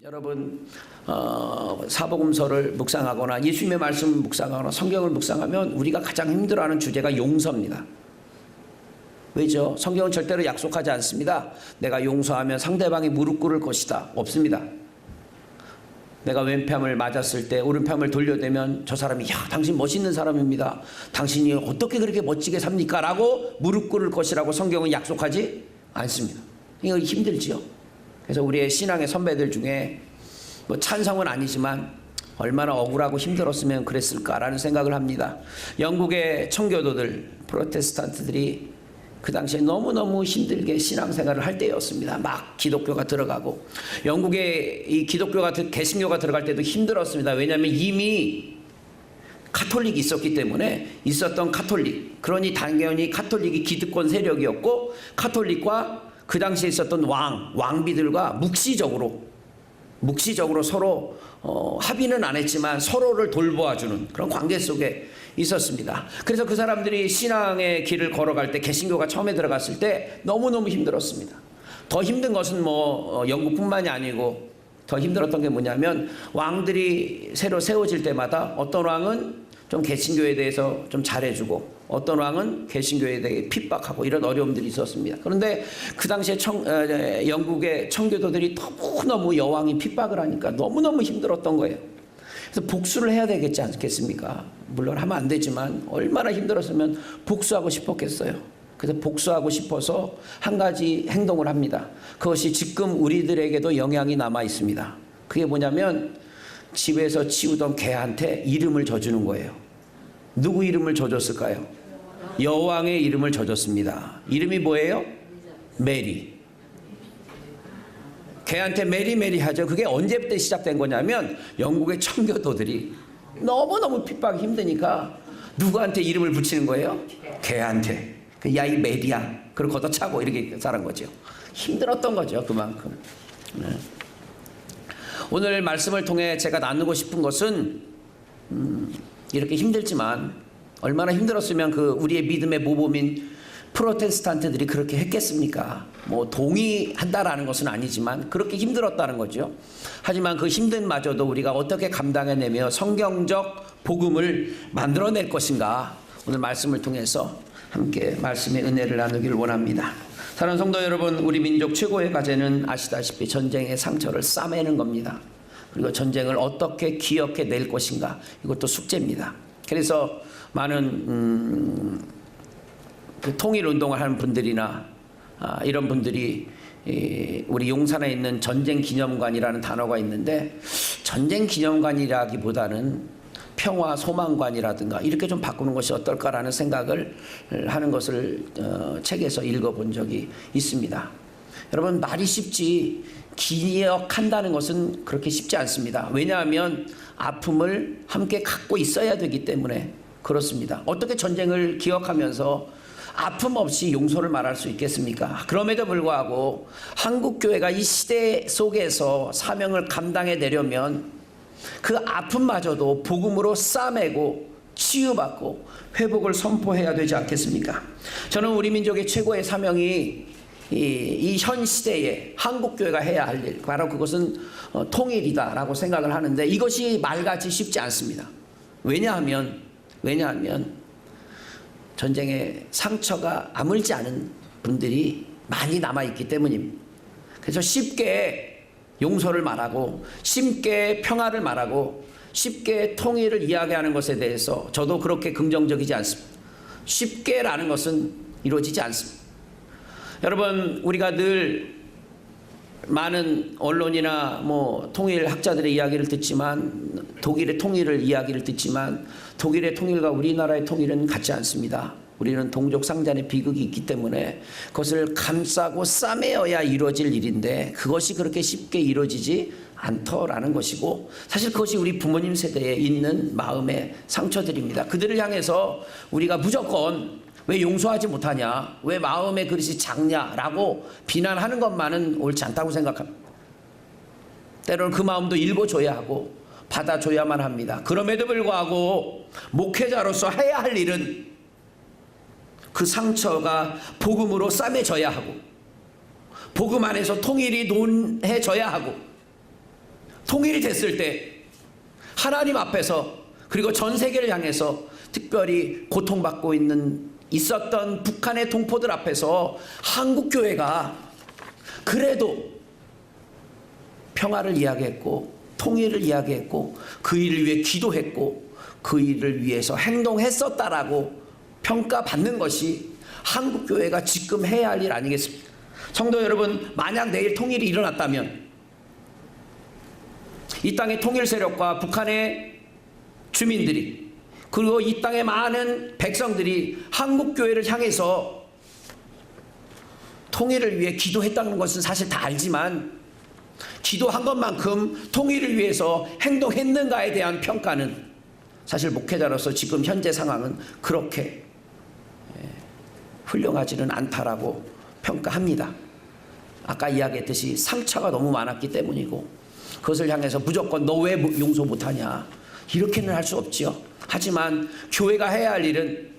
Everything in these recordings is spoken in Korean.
여러분 사복음서를 묵상하거나 예수님의 말씀을 묵상하거나 성경을 묵상하면 우리가 가장 힘들어하는 주제가 용서입니다. 왜죠? 성경은 절대로 약속하지 않습니다. 내가 용서하면 상대방이 무릎 꿇을 것이다. 없습니다. 내가 왼뺨을 맞았을 때 오른뺨을 돌려대면 저 사람이 야 당신 멋있는 사람입니다. 당신이 어떻게 그렇게 멋지게 삽니까? 라고 무릎 꿇을 것이라고 성경은 약속하지 않습니다. 이거 힘들지요. 그래서 우리의 신앙의 선배들 중에 뭐 찬성은 아니지만 얼마나 억울하고 힘들었으면 그랬을까라는 생각을 합니다. 영국의 청교도들, 프로테스탄트들이 그 당시에 너무너무 힘들게 신앙생활을 할 때였습니다. 막 기독교가 들어가고 영국에 이 기독교가 개신교가 들어갈 때도 힘들었습니다. 왜냐하면 이미 카톨릭이 있었기 때문에 있었던 카톨릭, 그러니 당연히 카톨릭이 기득권 세력이었고 카톨릭과 그 당시에 있었던 왕비들과 묵시적으로 서로 합의는 안 했지만 서로를 돌보아주는 그런 관계 속에 있었습니다. 그래서 그 사람들이 신앙의 길을 걸어갈 때 개신교가 처음에 들어갔을 때 너무너무 힘들었습니다. 더 힘든 것은 뭐 영국뿐만이 아니고 더 힘들었던 게 뭐냐면 왕들이 새로 세워질 때마다 어떤 왕은 좀 개신교에 대해서 좀 잘해주고 어떤 왕은 개신교에 대해 핍박하고 이런 어려움들이 있었습니다. 그런데 그 당시에 영국의 청교도들이 너무너무 여왕이 핍박을 하니까 너무너무 힘들었던 거예요. 그래서 복수를 해야 되겠지 않겠습니까? 물론 하면 안 되지만 얼마나 힘들었으면 복수하고 싶었겠어요. 그래서 복수하고 싶어서 한 가지 행동을 합니다. 그것이 지금 우리들에게도 영향이 남아 있습니다. 그게 뭐냐면 집에서 치우던 개한테 이름을 져주는 거예요. 누구 이름을 져줬을까요? 여왕의 이름을 져줬습니다. 이름이 뭐예요? 메리. 개한테 메리 하죠. 그게 언제부터 시작된 거냐면 영국의 청교도들이 너무너무 핍박이 힘드니까 누구한테 이름을 붙이는 거예요? 개한테. 야 이 메리야. 그리고 걷어차고 이렇게 살은 거죠. 힘들었던 거죠. 그만큼. 네. 오늘 말씀을 통해 제가 나누고 싶은 것은 이렇게 힘들지만 얼마나 힘들었으면 그 우리의 믿음의 모범인 프로테스탄트들이 그렇게 했겠습니까? 뭐 동의한다라는 것은 아니지만 그렇게 힘들었다는 거죠. 하지만 그 힘든마저도 우리가 어떻게 감당해내며 성경적 복음을 만들어낼 것인가 오늘 말씀을 통해서 함께 말씀의 은혜를 나누길 원합니다. 사랑하는 성도 여러분, 우리 민족 최고의 과제는 아시다시피 전쟁의 상처를 싸매는 겁니다. 그리고 전쟁을 어떻게 기억해낼 것인가, 이것도 숙제입니다. 그래서 많은 그 통일운동을 하는 분들이나 이런 분들이 우리 용산에 있는 전쟁기념관이라는 단어가 있는데 전쟁기념관이라기보다는 평화 소망관이라든가 이렇게 좀 바꾸는 것이 어떨까라는 생각을 하는 것을 책에서 읽어본 적이 있습니다. 여러분, 말이 쉽지 기억한다는 것은 그렇게 쉽지 않습니다. 왜냐하면 아픔을 함께 갖고 있어야 되기 때문에 그렇습니다. 어떻게 전쟁을 기억하면서 아픔 없이 용서를 말할 수 있겠습니까? 그럼에도 불구하고 한국교회가 이 시대 속에서 사명을 감당해내려면 그 아픔마저도 복음으로 싸매고 치유받고 회복을 선포해야 되지 않겠습니까? 저는 우리 민족의 최고의 사명이 이 현 시대에 한국교회가 해야 할 일, 바로 그것은 통일이다라고 생각을 하는데 이것이 말같이 쉽지 않습니다. 왜냐하면 전쟁의 상처가 아물지 않은 분들이 많이 남아있기 때문입니다. 그래서 쉽게 용서를 말하고 쉽게 평화를 말하고 쉽게 통일을 이야기하는 것에 대해서 저도 그렇게 긍정적이지 않습니다. 쉽게라는 것은 이루어지지 않습니다. 여러분, 우리가 늘 많은 언론이나 뭐 통일학자들의 이야기를 듣지만 독일의 통일을 이야기를 듣지만 독일의 통일과 우리나라의 통일은 같지 않습니다. 우리는 동족 상잔의 비극이 있기 때문에 그것을 감싸고 싸매어야 이루어질 일인데 그것이 그렇게 쉽게 이루어지지 않더라는 것이고 사실 그것이 우리 부모님 세대에 있는 마음의 상처들입니다. 그들을 향해서 우리가 무조건 왜 용서하지 못하냐, 왜 마음의 그릇이 작냐라고 비난하는 것만은 옳지 않다고 생각합니다. 때로는 그 마음도 읽어줘야 하고 받아줘야만 합니다. 그럼에도 불구하고 목회자로서 해야 할 일은 그 상처가 복음으로 싸매져야 하고 복음 안에서 통일이 논해져야 하고 통일이 됐을 때 하나님 앞에서 그리고 전 세계를 향해서 특별히 고통받고 있었던 북한의 동포들 앞에서 한국 교회가 그래도 평화를 이야기했고 통일을 이야기했고 그 일을 위해 기도했고 그 일을 위해서 행동했었다라고 평가받는 것이 한국 교회가 지금 해야 할 일 아니겠습니까? 성도 여러분, 만약 내일 통일이 일어났다면 이 땅의 통일 세력과 북한의 주민들이 그리고 이 땅의 많은 백성들이 한국 교회를 향해서 통일을 위해 기도했다는 것은 사실 다 알지만 기도한 것만큼 통일을 위해서 행동했는가에 대한 평가는 사실 목회자로서 지금 현재 상황은 그렇게 훌륭하지는 않다라고 평가합니다. 아까 이야기했듯이 상처가 너무 많았기 때문이고 그것을 향해서 무조건 너 왜 용서 못하냐 이렇게는 할 수 없지요. 하지만 교회가 해야 할 일은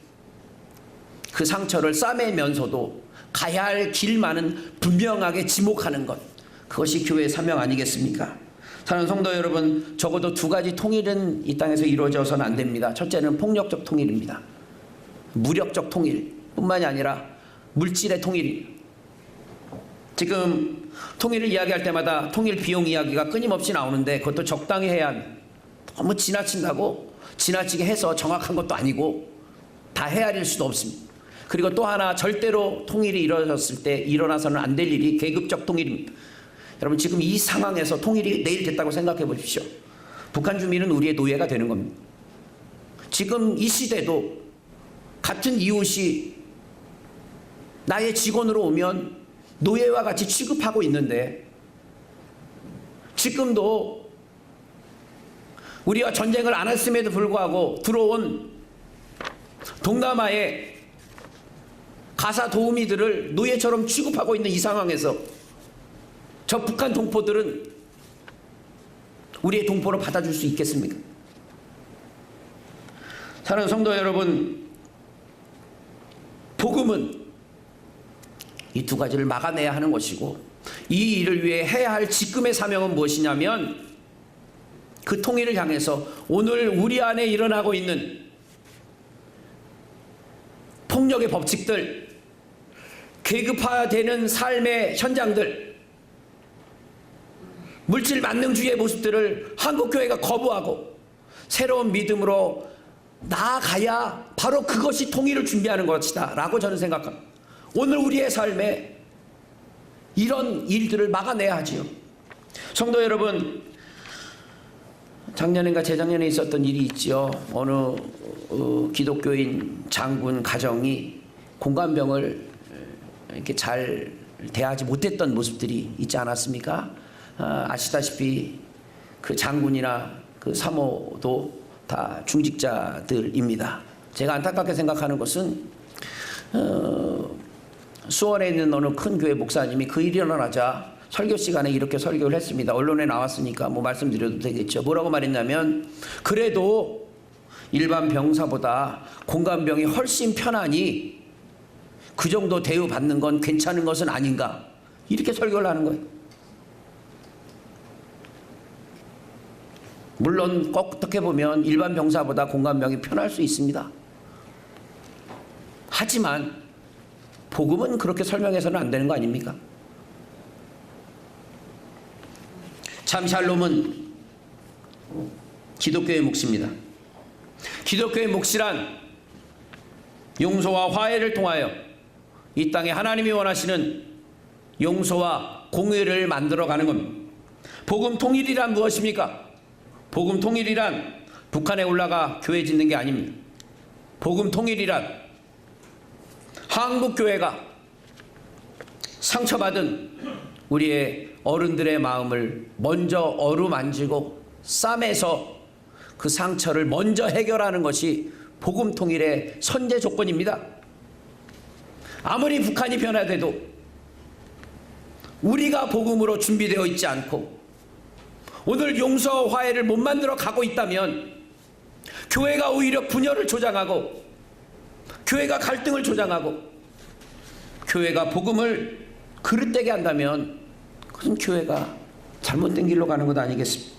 그 상처를 싸매면서도 가야 할 길만은 분명하게 지목하는 것, 그것이 교회의 사명 아니겠습니까? 사랑하는 성도 여러분, 적어도 두 가지 통일은 이 땅에서 이루어져서는 안 됩니다. 첫째는 폭력적 통일입니다. 무력적 통일뿐만이 아니라 물질의 통일입니다. 지금 통일을 이야기할 때마다 통일 비용 이야기가 끊임없이 나오는데 그것도 적당히 해야 합니다. 너무 지나친다고 지나치게 해서 정확한 것도 아니고 다 헤아릴 수도 없습니다. 그리고 또 하나, 절대로 통일이 이루어졌을 때 일어나서는 안 될 일이 계급적 통일입니다. 여러분, 지금 이 상황에서 통일이 내일 됐다고 생각해 보십시오. 북한 주민은 우리의 노예가 되는 겁니다. 지금 이 시대도 같은 이웃이 나의 직원으로 오면 노예와 같이 취급하고 있는데 지금도 우리와 전쟁을 안 했음에도 불구하고 들어온 동남아의 가사 도우미들을 노예처럼 취급하고 있는 이 상황에서 저 북한 동포들은 우리의 동포로 받아줄 수 있겠습니까? 사랑하는 성도 여러분, 복음은 이 두 가지를 막아내야 하는 것이고 이 일을 위해 해야 할 지금의 사명은 무엇이냐면 그 통일을 향해서 오늘 우리 안에 일어나고 있는 폭력의 법칙들, 계급화되는 삶의 현장들, 물질 만능주의의 모습들을 한국교회가 거부하고 새로운 믿음으로 나아가야 바로 그것이 통일을 준비하는 것이다 라고 저는 생각합니다. 오늘 우리의 삶에 이런 일들을 막아내야 하지요. 성도 여러분, 작년인가 재작년에 있었던 일이 있지요. 어느 기독교인 장군 가정이 공관병을 이렇게 잘 대하지 못했던 모습들이 있지 않았습니까? 아시다시피 그 장군이나 그 사모도 다 중직자들입니다. 제가 안타깝게 생각하는 것은 수원에 있는 어느 큰 교회 목사님이 그 일이 일어나자 설교 시간에 이렇게 설교를 했습니다. 언론에 나왔으니까 뭐 말씀드려도 되겠죠. 뭐라고 말했냐면, 그래도 일반 병사보다 공관병이 훨씬 편하니 그 정도 대우받는 건 괜찮은 것은 아닌가, 이렇게 설교를 하는 거예요. 물론 어떻게 보면 일반 병사보다 공관병이 편할 수 있습니다. 하지만 복음은 그렇게 설명해서는 안 되는 거 아닙니까? 참 샬롬은 기독교의 몫입니다. 기독교의 몫이란 용서와 화해를 통하여 이 땅에 하나님이 원하시는 용서와 공의를 만들어가는 겁니다. 복음 통일이란 무엇입니까? 복음 통일이란 북한에 올라가 교회 짓는 게 아닙니다. 복음 통일이란 한국교회가 상처받은 우리의 어른들의 마음을 먼저 어루만지고 싸매서 그 상처를 먼저 해결하는 것이 복음 통일의 선제 조건입니다. 아무리 북한이 변화돼도 우리가 복음으로 준비되어 있지 않고 오늘 용서와 화해를 못 만들어 가고 있다면 교회가 오히려 분열을 조장하고 교회가 갈등을 조장하고 교회가 복음을 그릇되게 한다면 그것은 교회가 잘못된 길로 가는 것 아니겠습니까?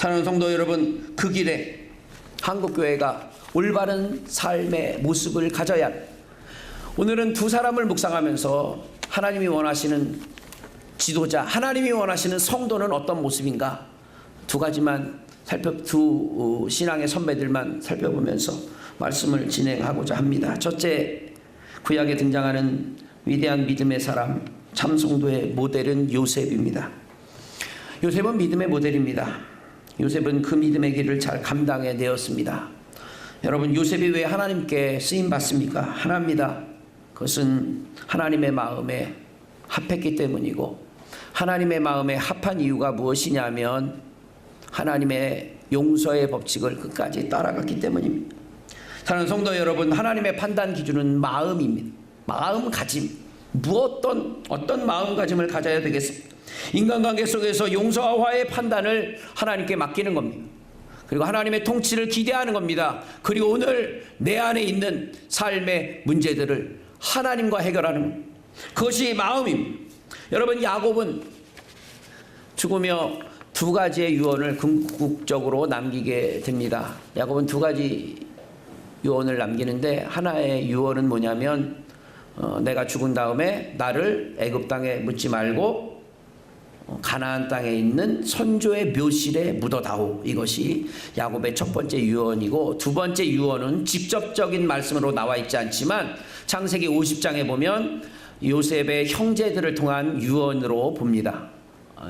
사랑하는 성도 여러분, 그 길에 한국교회가 올바른 삶의 모습을 가져야 합니다. 오늘은 두 사람을 묵상하면서 하나님이 원하시는 지도자, 하나님이 원하시는 성도는 어떤 모습인가, 두 가지만 두 신앙의 선배들만 살펴보면서 말씀을 진행하고자 합니다. 첫째, 구약에 등장하는 위대한 믿음의 사람, 참 성도의 모델은 요셉입니다. 요셉은 믿음의 모델입니다. 요셉은 그 믿음의 길을 잘 감당해내었습니다. 여러분, 요셉이 왜 하나님께 쓰임받습니까? 하나입니다. 그것은 하나님의 마음에 합했기 때문이고, 하나님의 마음에 합한 이유가 무엇이냐면 하나님의 용서의 법칙을 끝까지 따라갔기 때문입니다. 사랑하는 성도 여러분, 하나님의 판단 기준은 마음입니다. 마음가짐. 어떤 마음가짐을 가져야 되겠습니까? 인간관계 속에서 용서와 화해의 판단을 하나님께 맡기는 겁니다. 그리고 하나님의 통치를 기대하는 겁니다. 그리고 오늘 내 안에 있는 삶의 문제들을 하나님과 해결하는 겁니다. 그것이 마음입니다. 여러분, 야곱은 죽으며 두 가지의 유언을 궁극적으로 남기게 됩니다. 야곱은 두 가지 유언을 남기는데, 하나의 유언은 뭐냐면 내가 죽은 다음에 나를 애굽 땅에 묻지 말고 가나안 땅에 있는 선조의 묘실에 묻어다오. 이것이 야곱의 첫 번째 유언이고, 두 번째 유언은 직접적인 말씀으로 나와 있지 않지만 창세기 50장에 보면 요셉의 형제들을 통한 유언으로 봅니다.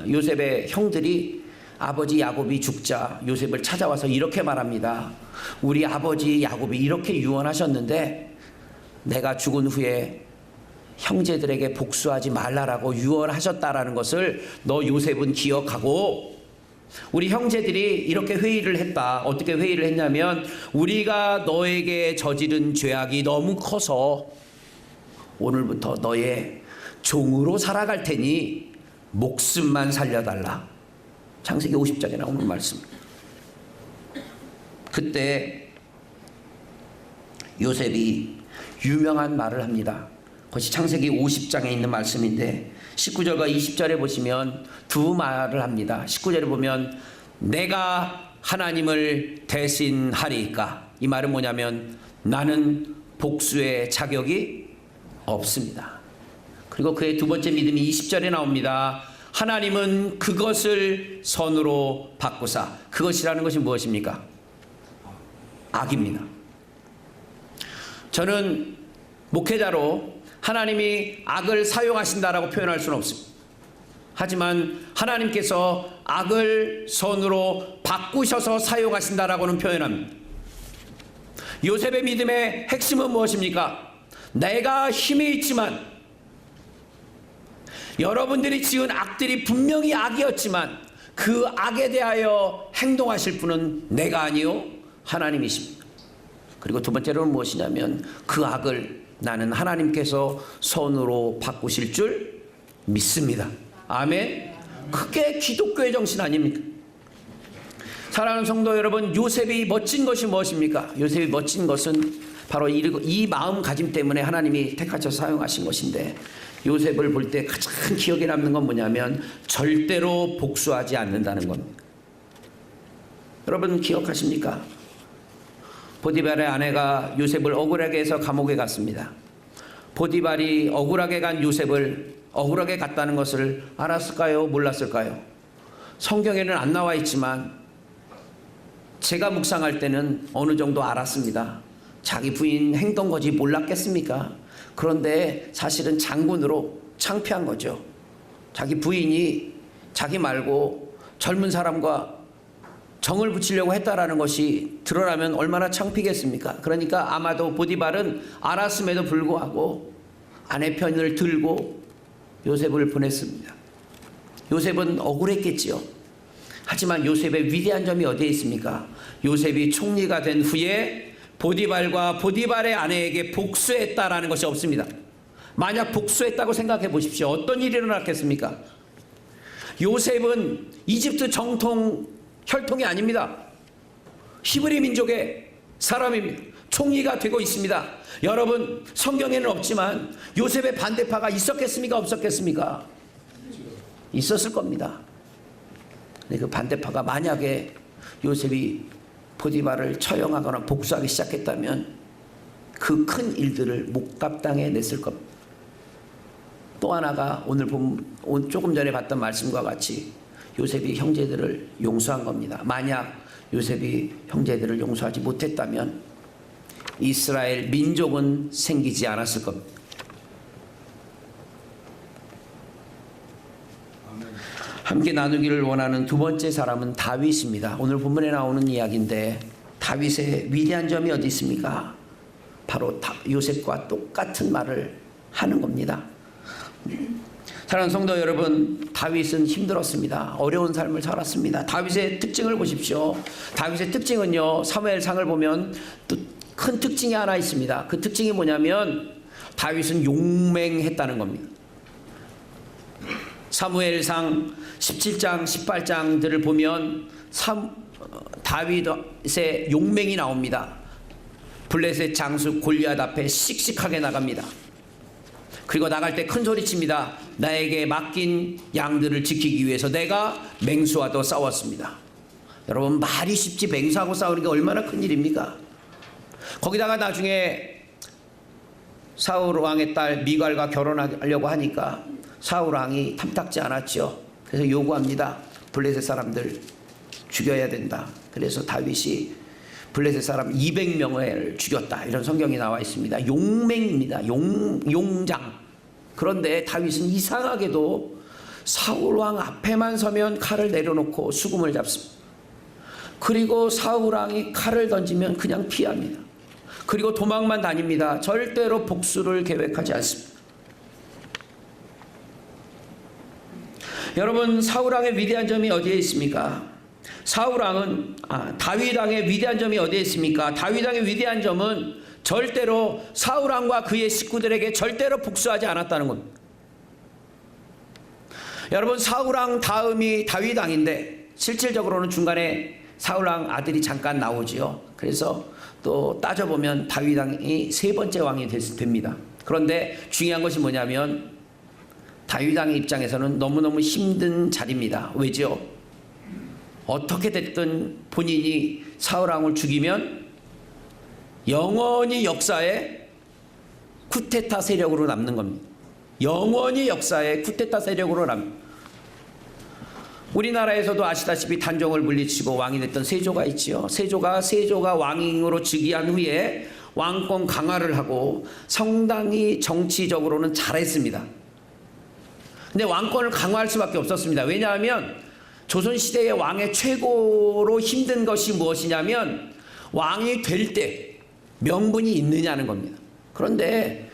요셉의 형들이 아버지 야곱이 죽자 요셉을 찾아와서 이렇게 말합니다. 우리 아버지 야곱이 이렇게 유언하셨는데 내가 죽은 후에 형제들에게 복수하지 말라라고 유언하셨다라는 것을 너 요셉은 기억하고, 우리 형제들이 이렇게 회의를 했다. 어떻게 회의를 했냐면, 우리가 너에게 저지른 죄악이 너무 커서 오늘부터 너의 종으로 살아갈 테니 목숨만 살려달라. 창세기 50장에 나오는 말씀. 그때 요셉이 유명한 말을 합니다. 그것이 창세기 50장에 있는 말씀인데 19절과 20절에 보시면 두 말을 합니다. 19절에 보면 내가 하나님을 대신하리이까. 이 말은 뭐냐면 나는 복수의 자격이 없습니다. 그리고 그의 두 번째 믿음이 20절에 나옵니다. 하나님은 그것을 선으로 바꾸사. 그것이라는 것이 무엇입니까? 악입니다. 저는 목회자로 하나님이 악을 사용하신다라고 표현할 수는 없습니다. 하지만 하나님께서 악을 선으로 바꾸셔서 사용하신다라고는 표현합니다. 요셉의 믿음의 핵심은 무엇입니까? 내가 힘이 있지만, 여러분들이 지은 악들이 분명히 악이었지만 그 악에 대하여 행동하실 분은 내가 아니요 하나님이십니다. 그리고 두 번째로는 무엇이냐면 그 악을 나는 하나님께서 선으로 바꾸실 줄 믿습니다. 아멘. 그게 기독교의 정신 아닙니까? 사랑하는 성도 여러분, 요셉이 멋진 것이 무엇입니까? 요셉이 멋진 것은 바로 이 마음가짐 때문에 하나님이 택하셔서 사용하신 것인데, 요셉을 볼 때 가장 기억에 남는 건 뭐냐면 절대로 복수하지 않는다는 겁니다. 여러분 기억하십니까? 보디발의 아내가 요셉을 억울하게 해서 감옥에 갔습니다. 보디발이 억울하게 간 요셉을 억울하게 갔다는 것을 알았을까요? 몰랐을까요? 성경에는 안 나와 있지만 제가 묵상할 때는 어느 정도 알았습니다. 자기 부인 행동 거지 몰랐겠습니까? 그런데 사실은 장군으로 창피한 거죠. 자기 부인이 자기 말고 젊은 사람과 정을 붙이려고 했다라는 것이 드러나면 얼마나 창피겠습니까? 그러니까 아마도 보디발은 알았음에도 불구하고 아내 편을 들고 요셉을 보냈습니다. 요셉은 억울했겠지요. 하지만 요셉의 위대한 점이 어디에 있습니까? 요셉이 총리가 된 후에 보디발과 보디발의 아내에게 복수했다라는 것이 없습니다. 만약 복수했다고 생각해 보십시오. 어떤 일이 일어났겠습니까? 요셉은 이집트 정통 혈통이 아닙니다. 히브리 민족의 사람입니다. 총리가 되고 있습니다. 여러분, 성경에는 없지만 요셉의 반대파가 있었겠습니까? 없었겠습니까? 있었을 겁니다. 근데 그 반대파가 만약에 요셉이 보디발을 처형하거나 복수하기 시작했다면 그 큰 일들을 목답당해 냈을 겁니다. 또 하나가 오늘 조금 전에 봤던 말씀과 같이 요셉이 형제들을 용서한 겁니다. 만약 요셉이 형제들을 용서하지 못했다면 이스라엘 민족은 생기지 않았을 겁니다. 함께 나누기를 원하는 두 번째 사람은 다윗입니다. 오늘 본문에 나오는 이야기인데 다윗의 위대한 점이 어디 있습니까? 바로 요셉과 똑같은 말을 하는 겁니다. 사랑하는 성도 여러분, 다윗은 힘들었습니다. 어려운 삶을 살았습니다. 다윗의 특징을 보십시오. 다윗의 특징은요, 사무엘상을 보면 또 큰 특징이 하나 있습니다. 그 특징이 뭐냐면 다윗은 용맹했다는 겁니다. 사무엘상 17장, 18장들을 보면 다윗의 용맹이 나옵니다. 블레셋 장수 골리앗 앞에 씩씩하게 나갑니다. 그리고 나갈 때 큰 소리칩니다. 나에게 맡긴 양들을 지키기 위해서 내가 맹수와도 싸웠습니다. 여러분, 말이 쉽지 맹수하고 싸우는 게 얼마나 큰 일입니까? 거기다가 나중에 사울 왕의 딸 미갈과 결혼하려고 하니까 사울 왕이 탐탁지 않았죠. 그래서 요구합니다. 블레셋 사람들 죽여야 된다. 그래서 다윗이 블레셋 사람 200명을 죽였다. 이런 성경이 나와 있습니다. 용맹입니다. 용장. 그런데 다윗은 이상하게도 사울 왕 앞에만 서면 칼을 내려놓고 수금을 잡습니다. 그리고 사울 왕이 칼을 던지면 그냥 피합니다. 그리고 도망만 다닙니다. 절대로 복수를 계획하지 않습니다. 여러분, 사울 왕의 위대한 점이 어디에 있습니까? 다윗 왕의 위대한 점이 어디에 있습니까? 다윗 왕의 위대한 점은 절대로 사울 왕과 그의 식구들에게 절대로 복수하지 않았다는 겁니다. 여러분, 사울 왕 다음이 다윗 왕인데 실질적으로는 중간에 사울 왕 아들이 잠깐 나오지요. 그래서 또 따져보면 다윗 왕이 세 번째 왕이 됩니다. 그런데 중요한 것이 뭐냐면 다윗 왕의 입장에서는 너무너무 힘든 자리입니다. 왜죠? 어떻게 됐든 본인이 사울 왕을 죽이면 영원히 역사에 쿠데타 세력으로 남는 겁니다. 영원히 역사에 쿠데타 세력으로 남습니다. 우리나라에서도 아시다시피 단종을 물리치고 왕이 됐던 세조가 있지요. 세조가 왕으로 즉위한 후에 왕권 강화를 하고 상당히 정치적으로는 잘했습니다. 근데 왕권을 강화할 수밖에 없었습니다. 왜냐하면 조선시대의 왕의 최고로 힘든 것이 무엇이냐면 왕이 될 때 명분이 있느냐는 겁니다. 그런데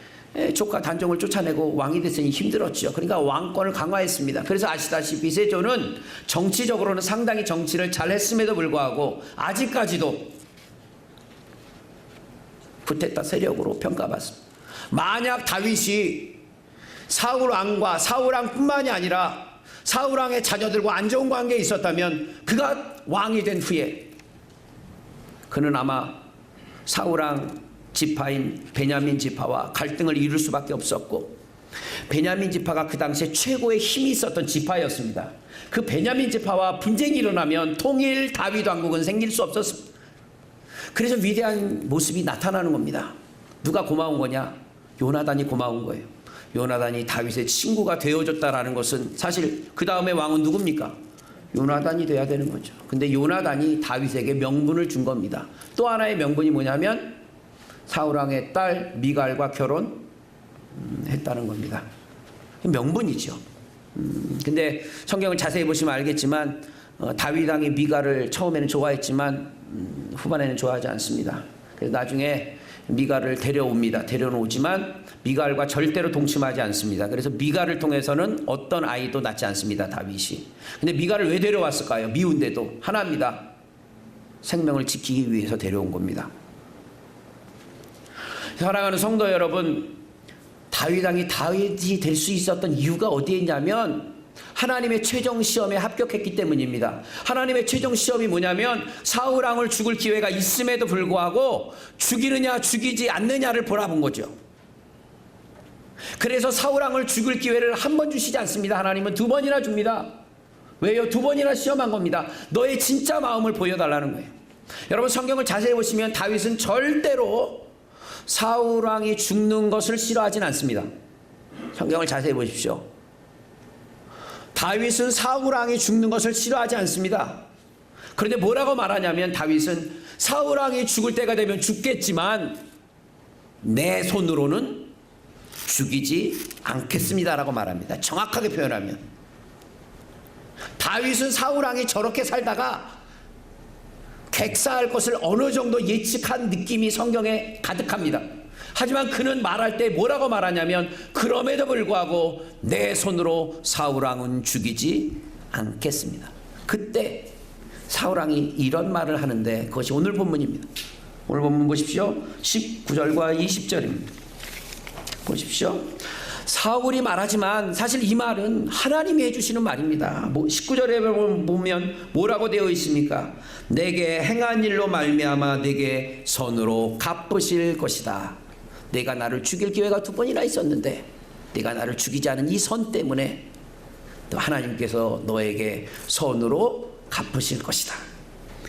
조카 단종을 쫓아내고 왕이 됐으니 힘들었죠. 그러니까 왕권을 강화했습니다. 그래서 아시다시피 세조는 정치적으로는 상당히 정치를 잘했음에도 불구하고 아직까지도 쿠데타 세력으로 평가받습니다. 만약 다윗이 사울 왕뿐만이 아니라 사울 왕의 자녀들과 안 좋은 관계에 있었다면 그가 왕이 된 후에 그는 아마 사울 왕 지파인 베냐민 지파와 갈등을 이룰 수밖에 없었고, 베냐민 지파가 그 당시에 최고의 힘이 있었던 지파였습니다. 그 베냐민 지파와 분쟁이 일어나면 통일 다윗 왕국은 생길 수 없었습니다. 그래서 위대한 모습이 나타나는 겁니다. 누가 고마운 거냐? 요나단이 고마운 거예요. 요나단이 다윗의 친구가 되어줬다라는 것은 사실 그 다음에 왕은 누굽니까? 요나단이 돼야 되는 거죠. 근데 요나단이 다윗에게 명분을 준 겁니다. 또 하나의 명분이 뭐냐면 사울왕의 딸 미갈과 결혼했다는 겁니다. 명분이죠. 근데 성경을 자세히 보시면 알겠지만 다윗 왕이 미갈을 처음에는 좋아했지만 후반에는 좋아하지 않습니다. 그래서 나중에 미갈을 데려오지만 미갈과 절대로 동침하지 않습니다. 그래서 미갈을 통해서는 어떤 아이도 낳지 않습니다, 다윗이. 근데 미갈을 왜 데려왔을까요? 미운데도 하나입니다. 생명을 지키기 위해서 데려온 겁니다. 사랑하는 성도 여러분, 다윗 왕이 다윗이 될 수 있었던 이유가 어디에 있냐면 하나님의 최종 시험에 합격했기 때문입니다. 하나님의 최종 시험이 뭐냐면 사울 왕을 죽을 기회가 있음에도 불구하고 죽이느냐 죽이지 않느냐를 보라본 거죠. 그래서 사울 왕을 죽일 기회를 한 번 주시지 않습니다. 하나님은 두 번이나 줍니다. 왜요? 2번이나 시험한 겁니다. 너의 진짜 마음을 보여달라는 거예요. 여러분 성경을 자세히 보시면 다윗은 절대로 사울 왕이 죽는 것을 싫어하진 않습니다. 성경을 자세히 보십시오. 다윗은 사울 왕이 죽는 것을 싫어하지 않습니다. 그런데 뭐라고 말하냐면 다윗은 사울 왕이 죽을 때가 되면 죽겠지만 내 손으로는 죽이지 않겠습니다라고 말합니다. 정확하게 표현하면 다윗은 사울 왕이 저렇게 살다가 객사할 것을 어느 정도 예측한 느낌이 성경에 가득합니다. 하지만 그는 말할 때 뭐라고 말하냐면 그럼에도 불구하고 내 손으로 사울 왕은 죽이지 않겠습니다. 그때 사울 왕이 이런 말을 하는데 그것이 오늘 본문입니다. 오늘 본문 보십시오. 19절과 20절입니다. 보십시오. 사울이 말하지만 사실 이 말은 하나님이 해주시는 말입니다. 19절에 보면 뭐라고 되어 있습니까? 내게 행한 일로 말미암아 내게 선으로 갚으실 것이다. 내가 나를 죽일 기회가 2번이나 있었는데 내가 나를 죽이지 않은 이 선 때문에 하나님께서 너에게 선으로 갚으실 것이다.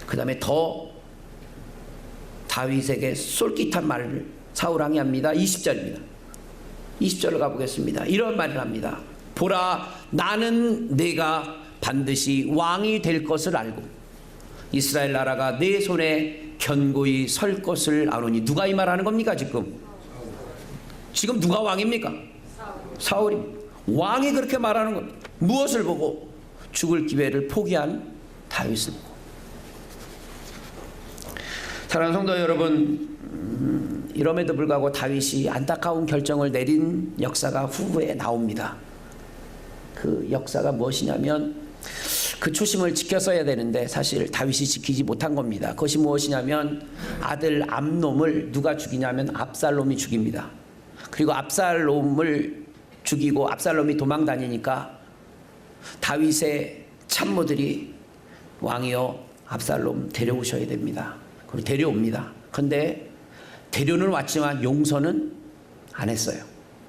그 다음에 더 다윗에게 솔깃한 말을 사울 왕이 합니다. 20절입니다. 20절을 가보겠습니다. 이런 말을 합니다. 보라, 나는 내가 반드시 왕이 될 것을 알고 이스라엘 나라가 내 손에 견고히 설 것을 아노니. 누가 이 말하는 겁니까? 지금 누가 왕입니까? 사울입니다. 왕이 그렇게 말하는 겁니다. 무엇을 보고? 죽을 기회를 포기한 다윗을 보고. 사랑하는 성도 여러분, 이럼에도 불구하고 다윗이 안타까운 결정을 내린 역사가 후에 나옵니다. 그 역사가 무엇이냐면 그 초심을 지켰어야 되는데 사실 다윗이 지키지 못한 겁니다. 그것이 무엇이냐면 아들 암놈을 누가 죽이냐면 압살롬이 죽입니다. 그리고 압살롬을 죽이고 압살롬이 도망 다니니까 다윗의 참모들이 왕이여 압살롬 데려오셔야 됩니다. 그리고 데려옵니다. 그런데 데려는 왔지만 용서는 안 했어요.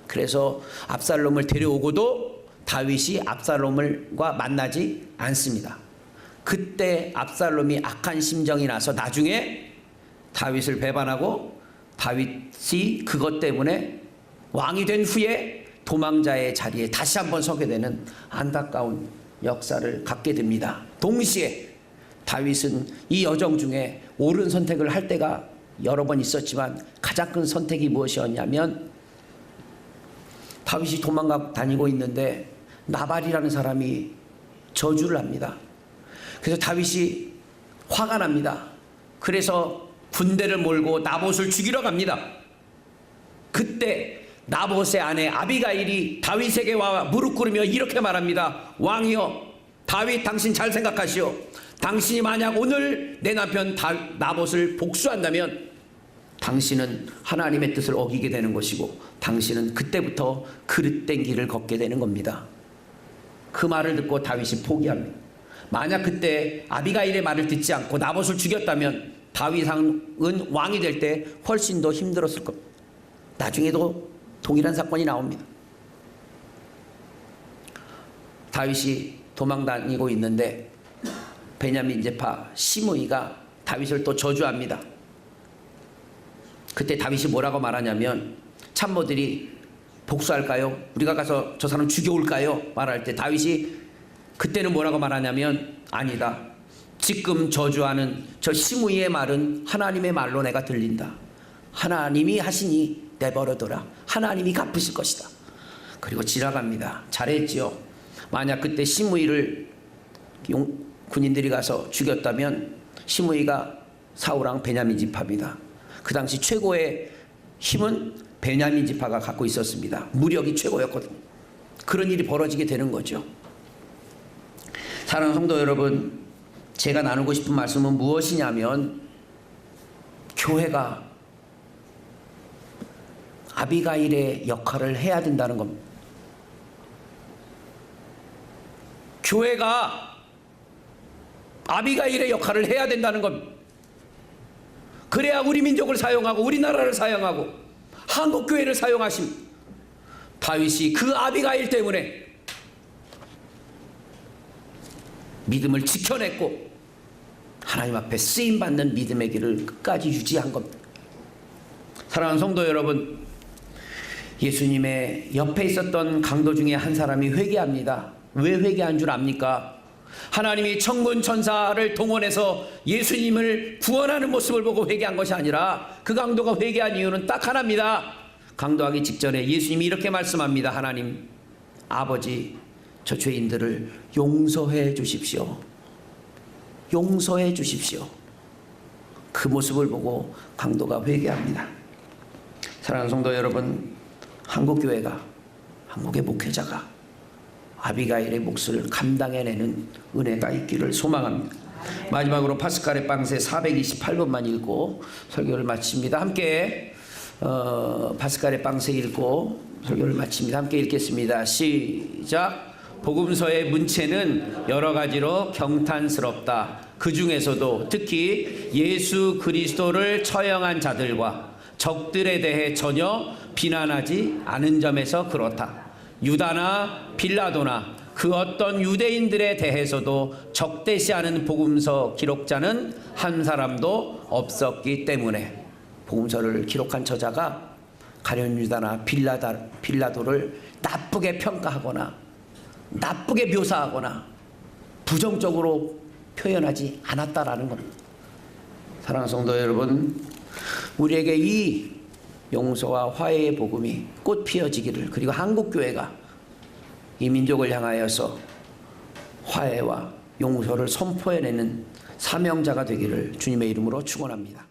그래서 압살롬을 데려오고도 다윗이 압살롬과 만나지 않습니다. 그때 압살롬이 악한 심정이 나서 나중에 다윗을 배반하고 다윗이 그것 때문에 왕이 된 후에 도망자의 자리에 다시 한번 서게 되는 안타까운 역사를 갖게 됩니다. 동시에 다윗은 이 여정 중에 옳은 선택을 할 때가 여러 번 있었지만 가장 큰 선택이 무엇이었냐면 다윗이 도망가 다니고 있는데 나발이라는 사람이 저주를 합니다. 그래서 다윗이 화가 납니다. 그래서 군대를 몰고 나봇을 죽이러 갑니다. 그때 나봇의 아내 아비가일이 다윗에게 와 무릎 꿇으며 이렇게 말합니다. 왕이여, 다윗 당신 잘 생각하시오. 당신이 만약 오늘 내 남편 나봇을 복수한다면 당신은 하나님의 뜻을 어기게 되는 것이고 당신은 그때부터 그릇된 길을 걷게 되는 겁니다. 그 말을 듣고 다윗이 포기합니다. 만약 그때 아비가일의 말을 듣지 않고 나봇을 죽였다면 다윗은 왕이 될 때 훨씬 더 힘들었을 겁니다. 나중에도 동일한 사건이 나옵니다. 다윗이 도망 다니고 있는데 베냐민 지파 시므이가 다윗을 또 저주합니다. 그때 다윗이 뭐라고 말하냐면 참모들이 복수할까요? 우리가 가서 저 사람 죽여올까요? 말할 때 다윗이 그때는 뭐라고 말하냐면 아니다. 지금 저주하는 저 시므이의 말은 하나님의 말로 내가 들린다. 하나님이 하시니 내버려둬라. 하나님이 갚으실 것이다. 그리고 지나갑니다. 잘했지요. 만약 그때 시므이를 군인들이 가서 죽였다면 시므이가 사울왕 베냐민 지파입니다. 그 당시 최고의 힘은 베냐민 지파가 갖고 있었습니다. 무력이 최고였거든요. 그런 일이 벌어지게 되는 거죠. 사랑하는 성도 여러분, 제가 나누고 싶은 말씀은 무엇이냐면 교회가 아비가일의 역할을 해야 된다는 겁니다. 교회가 아비가일의 역할을 해야 된다는 겁니다. 그래야 우리 민족을 사용하고 우리나라를 사용하고 한국교회를 사용하십니다. 다윗이 그 아비가일 때문에 믿음을 지켜냈고 하나님 앞에 쓰임받는 믿음의 길을 끝까지 유지한 겁니다. 사랑하는 성도 여러분, 예수님의 옆에 있었던 강도 중에 한 사람이 회개합니다. 왜 회개한 줄 압니까? 하나님이 천군 천사를 동원해서 예수님을 구원하는 모습을 보고 회개한 것이 아니라 그 강도가 회개한 이유는 딱 하나입니다. 강도하기 직전에 예수님이 이렇게 말씀합니다. 하나님, 아버지, 저 죄인들을 용서해 주십시오. 용서해 주십시오. 그 모습을 보고 강도가 회개합니다. 사랑하는 성도 여러분, 한국교회가, 한국의 목회자가 아비가일의 몫을 감당해내는 은혜가 있기를 소망합니다. 마지막으로 파스칼의 빵세 428번만 읽고 설교를 마칩니다. 함께 파스칼의 빵세 읽고 설교를 마칩니다. 함께 읽겠습니다. 시작. 복음서의 문체는 여러 가지로 경탄스럽다. 그 중에서도 특히 예수 그리스도를 처형한 자들과 적들에 대해 전혀 비난하지 않은 점에서 그렇다. 유다나 빌라도나 그 어떤 유대인들에 대해서도 적대시하는 복음서 기록자는 한 사람도 없었기 때문에 복음서를 기록한 저자가 가룟 유다나 빌라도를 나쁘게 평가하거나 나쁘게 묘사하거나 부정적으로 표현하지 않았다라는 겁니다. 사랑하는 성도 여러분, 우리에게 이 용서와 화해의 복음이 꽃 피어지기를, 그리고 한국교회가 이 민족을 향하여서 화해와 용서를 선포해내는 사명자가 되기를 주님의 이름으로 축원합니다.